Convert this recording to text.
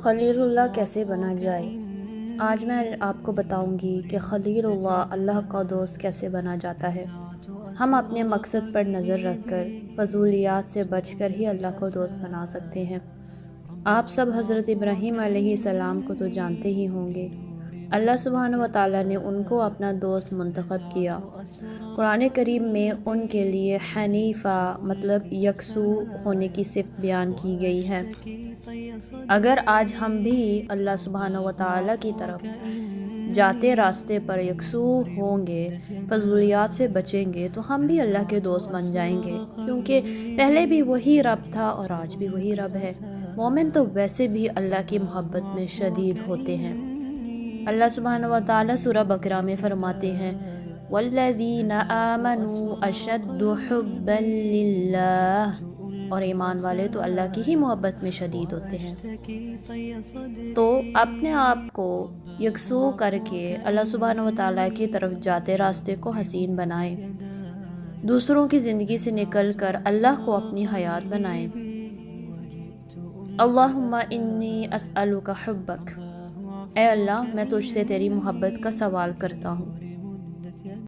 خلیل اللہ کیسے بنا جائے؟ آج میں آپ کو بتاؤں گی کہ خلیل اللہ کا دوست کیسے بنا جاتا ہے۔ ہم اپنے مقصد پر نظر رکھ کر فضولیات سے بچ کر ہی اللہ کو دوست بنا سکتے ہیں۔ آپ سب حضرت ابراہیم علیہ السلام کو تو جانتے ہی ہوں گے۔ اللہ سبحانہ و تعالیٰ نے ان کو اپنا دوست منتخب کیا۔ قرآن کریم میں ان کے لیے حنیفہ مطلب یکسو ہونے کی صفت بیان کی گئی ہے۔ اگر آج ہم بھی اللہ سبحانہ و تعالیٰ کی طرف جاتے راستے پر یکسو ہوں گے، فضولیات سے بچیں گے، تو ہم بھی اللہ کے دوست بن جائیں گے، کیونکہ پہلے بھی وہی رب تھا اور آج بھی وہی رب ہے۔ مومن تو ویسے بھی اللہ کی محبت میں شدید ہوتے ہیں۔ اللہ سبحانہ و تعالیٰ سورہ بقرہ میں فرماتے ہیں وَالَّذِينَ آمَنُوا أَشَدُّ حُبًّا لِلَّهِ، اور ایمان والے تو اللہ کی ہی محبت میں شدید ہوتے ہیں۔ تو اپنے آپ کو یکسو کر کے اللہ سبحانہ و تعالیٰ کی طرف جاتے راستے کو حسین بنائیں، دوسروں کی زندگی سے نکل کر اللہ کو اپنی حیات بنائیں۔ اللہم انی اسألک حبک، اے اللہ میں تجھ سے تیری محبت کا سوال کرتا ہوں۔